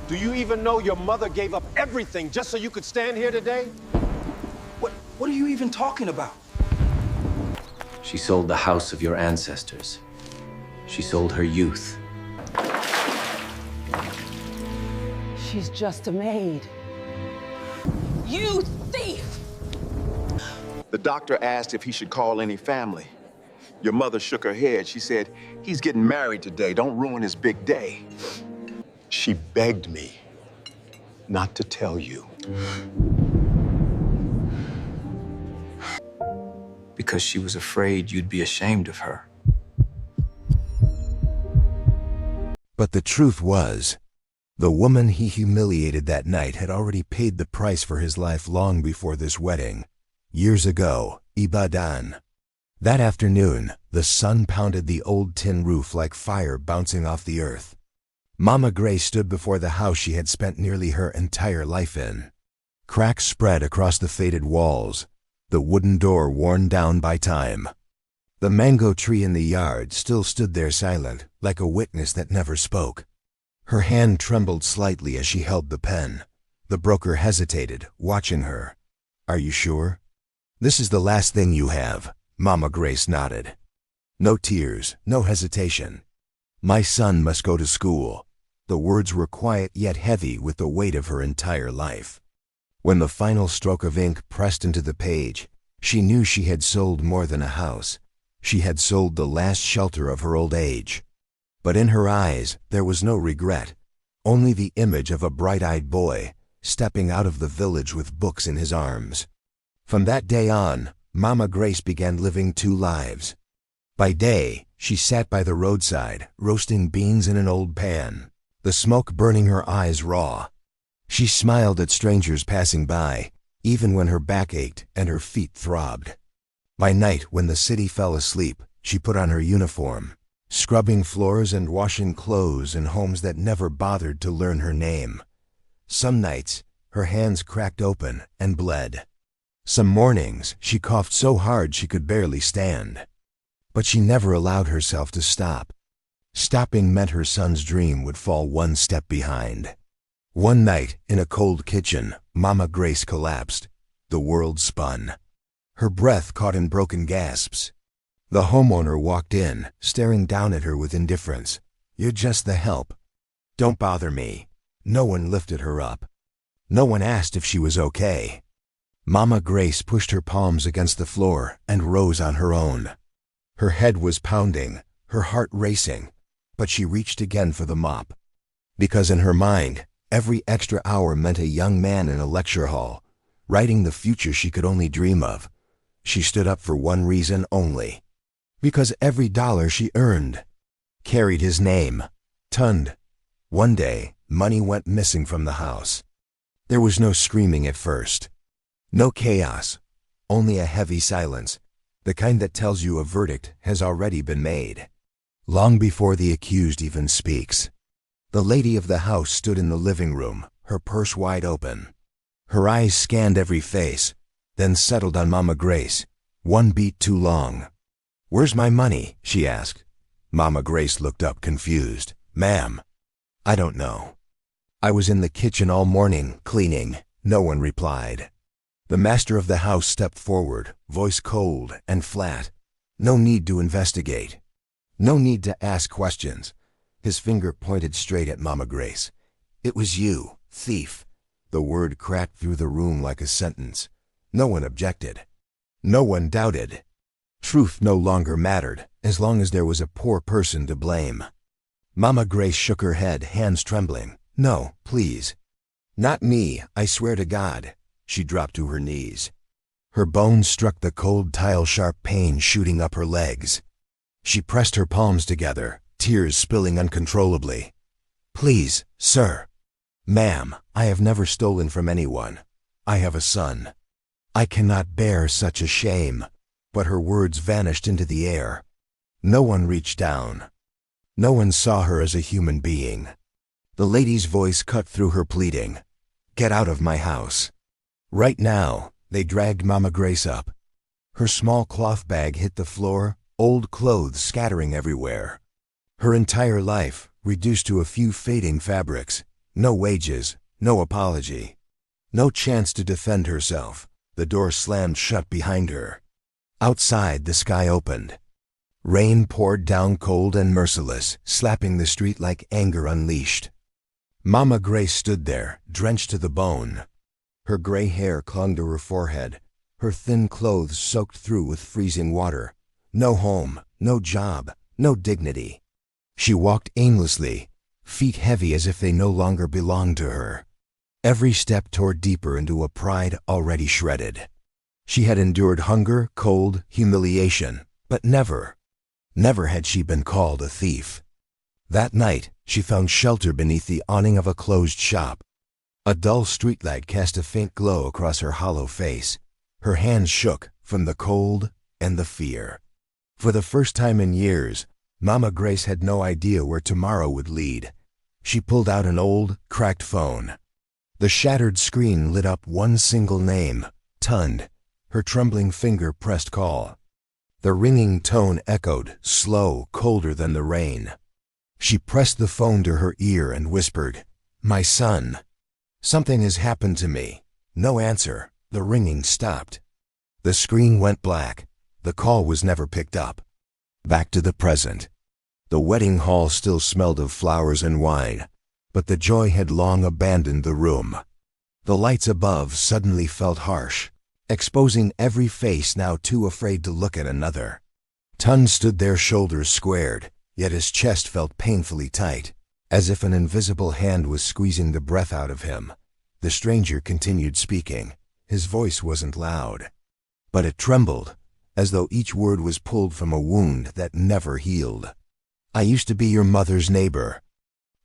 Do you even know your mother gave up everything just so you could stand here today? What are you even talking about? She sold the house of your ancestors. She sold her youth. She's just a maid. You thief! The doctor asked if he should call any family. Your mother shook her head. She said, he's getting married today. Don't ruin his big day. She begged me not to tell you. Because she was afraid you'd be ashamed of her. But the truth was, the woman he humiliated that night had already paid the price for his life long before this wedding. Years ago, Ibadan. That afternoon, the sun pounded the old tin roof like fire bouncing off the earth. Mama Grace stood before the house she had spent nearly her entire life in. Cracks spread across the faded walls, the wooden door worn down by time. The mango tree in the yard still stood there silent, like a witness that never spoke. Her hand trembled slightly as she held the pen. The broker hesitated, watching her. "Are you sure? This is the last thing you have." Mama Grace nodded. No tears, no hesitation. "My son must go to school." The words were quiet yet heavy with the weight of her entire life. When the final stroke of ink pressed into the page, she knew she had sold more than a house. She had sold the last shelter of her old age. But in her eyes, there was no regret, only the image of a bright-eyed boy stepping out of the village with books in his arms. From that day on, Mama Grace began living two lives. By day, she sat by the roadside, roasting beans in an old pan, the smoke burning her eyes raw. She smiled at strangers passing by, even when her back ached and her feet throbbed. By night, when the city fell asleep, she put on her uniform, scrubbing floors and washing clothes in homes that never bothered to learn her name. Some nights, her hands cracked open and bled. Some mornings, she coughed so hard she could barely stand. But she never allowed herself to stop. Stopping meant her son's dream would fall one step behind. One night, in a cold kitchen, Mama Grace collapsed. The world spun. Her breath caught in broken gasps. The homeowner walked in, staring down at her with indifference. "You're just the help. Don't bother me." No one lifted her up. No one asked if she was okay. Mama Grace pushed her palms against the floor and rose on her own. Her head was pounding, her heart racing, but she reached again for the mop. Because in her mind, every extra hour meant a young man in a lecture hall, writing the future she could only dream of. She stood up for one reason only. Because every dollar she earned carried his name. Tund. One day, money went missing from the house. There was no screaming at first. No chaos. Only a heavy silence, the kind that tells you a verdict has already been made. Long before the accused even speaks. The lady of the house stood in the living room, her purse wide open. Her eyes scanned every face, then settled on Mama Grace, one beat too long. "Where's my money?" she asked. Mama Grace looked up confused. "Ma'am, I don't know. I was in the kitchen all morning, cleaning." No one replied. The master of the house stepped forward, voice cold and flat. No need to investigate. No need to ask questions. His finger pointed straight at Mama Grace. "It was you, thief." The word cracked through the room like a sentence. No one objected. No one doubted. Truth no longer mattered, as long as there was a poor person to blame. Mama Grace shook her head, hands trembling. "No, please. Not me, I swear to God." She dropped to her knees. Her bones struck the cold tile-sharp pain shooting up her legs. She pressed her palms together, tears spilling uncontrollably. "Please, sir." "Ma'am, I have never stolen from anyone. I have a son. I cannot bear such a shame." But her words vanished into the air. No one reached down. No one saw her as a human being. The lady's voice cut through her pleading. "Get out of my house." Right now, they dragged Mama Grace up. Her small cloth bag hit the floor, old clothes scattering everywhere. Her entire life, reduced to a few fading fabrics, No wages, no apology. No chance to defend herself. The door slammed shut behind her. Outside, the sky opened. Rain poured down cold and merciless, slapping the street like anger unleashed. Mama Grace stood there, drenched to the bone. Her gray hair clung to her forehead, her thin clothes soaked through with freezing water. No home, no job, no dignity. She walked aimlessly, feet heavy as if they no longer belonged to her. Every step tore deeper into a pride already shredded. She had endured hunger, cold, humiliation, but never had she been called a thief. That night, she found shelter beneath the awning of a closed shop. A dull streetlight cast a faint glow across her hollow face. Her hands shook from the cold and the fear. For the first time in years, Mama Grace had no idea where tomorrow would lead. She pulled out an old, cracked phone. The shattered screen lit up one single name, Tund. Her trembling finger pressed call. The ringing tone echoed, slow, colder than the rain. She pressed the phone to her ear and whispered, "My son. Something has happened to me." No answer. The ringing stopped. The screen went black. The call was never picked up. Back to the present. The wedding hall still smelled of flowers and wine, but the joy had long abandoned the room. The lights above suddenly felt harsh, exposing every face now too afraid to look at another. Tun stood there, shoulders squared, yet his chest felt painfully tight, as if an invisible hand was squeezing the breath out of him. The stranger continued speaking. His voice wasn't loud, but it trembled, as though each word was pulled from a wound that never healed. "I used to be your mother's neighbor.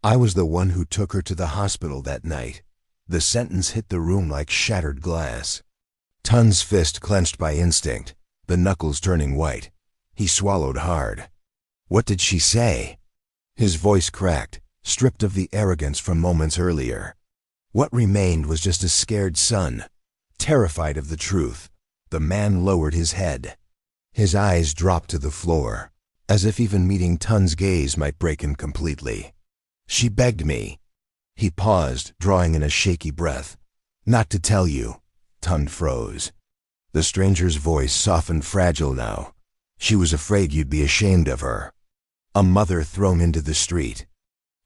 I was the one who took her to the hospital that night." The sentence hit the room like shattered glass. Tun's fist clenched by instinct, the knuckles turning white. He swallowed hard. What did she say? His voice cracked, stripped of the arrogance from moments earlier. What remained was just a scared son, terrified of the truth. The man lowered his head. His eyes dropped to the floor, as if even meeting Tun's gaze might break him completely. "She begged me." He paused, drawing in a shaky breath. "Not to tell you." Tun froze. The stranger's voice softened, fragile now. "She was afraid you'd be ashamed of her. A mother thrown into the street,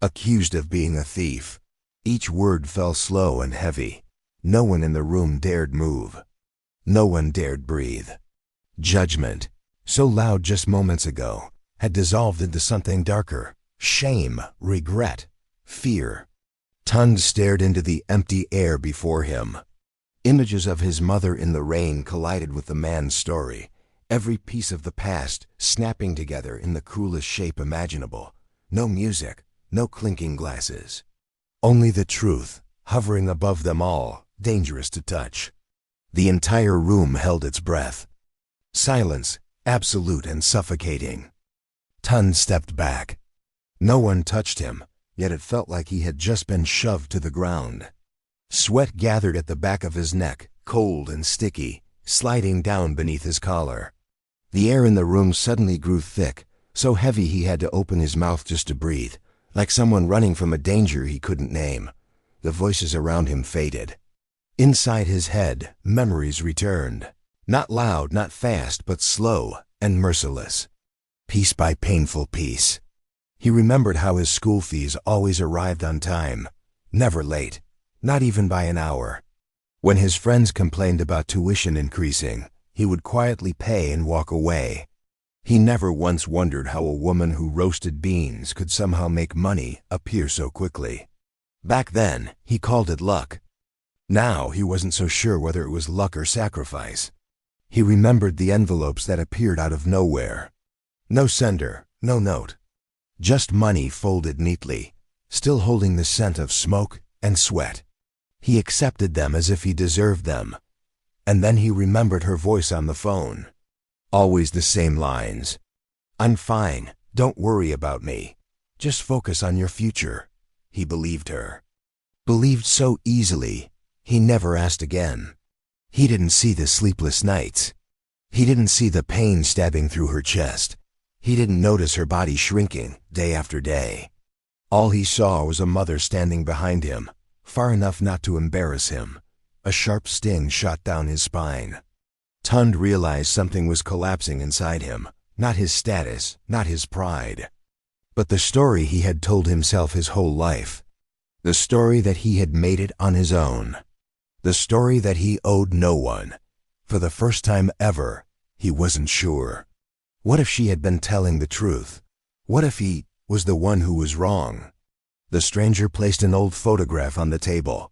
accused of being a thief." Each word fell slow and heavy. No one in the room dared move. No one dared breathe. Judgment, so loud just moments ago, had dissolved into something darker. Shame, regret, fear. Tun stared into the empty air before him. Images of his mother in the rain collided with the man's story, every piece of the past snapping together in the cruelest shape imaginable. No music, no clinking glasses. Only the truth, hovering above them all, dangerous to touch. The entire room held its breath. Silence, absolute and suffocating. Tun stepped back. No one touched him, yet it felt like he had just been shoved to the ground. Sweat gathered at the back of his neck, cold and sticky, sliding down beneath his collar. The air in the room suddenly grew thick, so heavy he had to open his mouth just to breathe, like someone running from a danger he couldn't name. The voices around him faded. Inside his head, memories returned. Not loud, not fast, but slow and merciless. Piece by painful piece. He remembered how his school fees always arrived on time, never late, not even by an hour. When his friends complained about tuition increasing, he would quietly pay and walk away. He never once wondered how a woman who roasted beans could somehow make money appear so quickly. Back then, he called it luck. Now he wasn't so sure whether it was luck or sacrifice. He remembered the envelopes that appeared out of nowhere. No sender, no note. Just money folded neatly, still holding the scent of smoke and sweat. He accepted them as if he deserved them. And then he remembered her voice on the phone. Always the same lines. "I'm fine. Don't worry about me. Just focus on your future." He believed her. Believed so easily, he never asked again. He didn't see the sleepless nights. He didn't see the pain stabbing through her chest. He didn't notice her body shrinking day after day. All he saw was a mother standing behind him, far enough not to embarrass him. A sharp sting shot down his spine. Tund realized something was collapsing inside him, not his status, not his pride, but the story he had told himself his whole life. The story that he had made it on his own. The story that he owed no one. For the first time ever, he wasn't sure. What if she had been telling the truth? What if he was the one who was wrong? The stranger placed an old photograph on the table.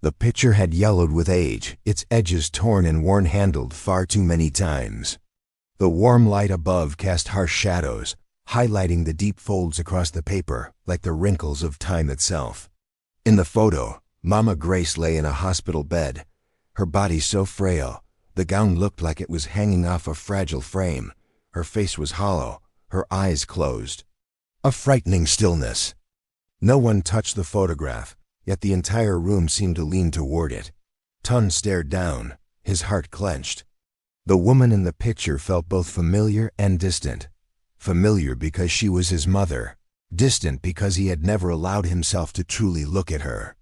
The picture had yellowed with age, its edges torn and worn-handled far too many times. The warm light above cast harsh shadows, highlighting the deep folds across the paper like the wrinkles of time itself. In the photo, Mama Grace lay in a hospital bed, her body so frail, the gown looked like it was hanging off a fragile frame. Her face was hollow, her eyes closed. A frightening stillness. No one touched the photograph, yet the entire room seemed to lean toward it. Tund stared down, his heart clenched. The woman in the picture felt both familiar and distant. Familiar because she was his mother, distant because he had never allowed himself to truly look at her.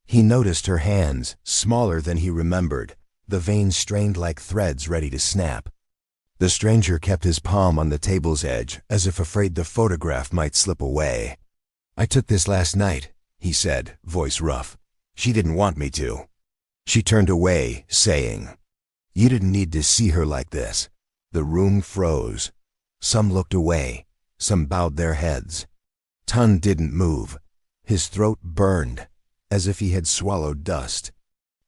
He noticed her hands, smaller than he remembered, the veins strained like threads ready to snap. The stranger kept his palm on the table's edge, as if afraid the photograph might slip away. "I took this last night," he said, voice rough. "She didn't want me to." She turned away, saying, "You didn't need to see her like this." The room froze. Some looked away, some bowed their heads. Tund didn't move. His throat burned, as if he had swallowed dust.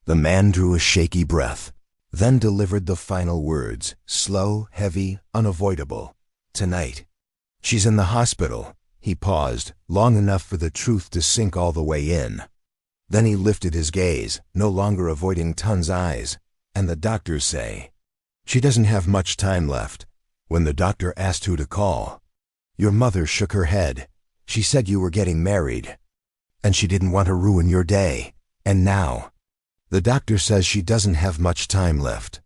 The man drew a shaky breath, then delivered the final words, slow, heavy, unavoidable. "Tonight." "She's in the hospital." He paused, long enough for the truth to sink all the way in. Then he lifted his gaze, no longer avoiding Tund's eyes. "And the doctors say she doesn't have much time left." When the doctor asked who to call, your mother shook her head. She said you were getting married, and she didn't want to ruin your day. And now, the doctor says she doesn't have much time left.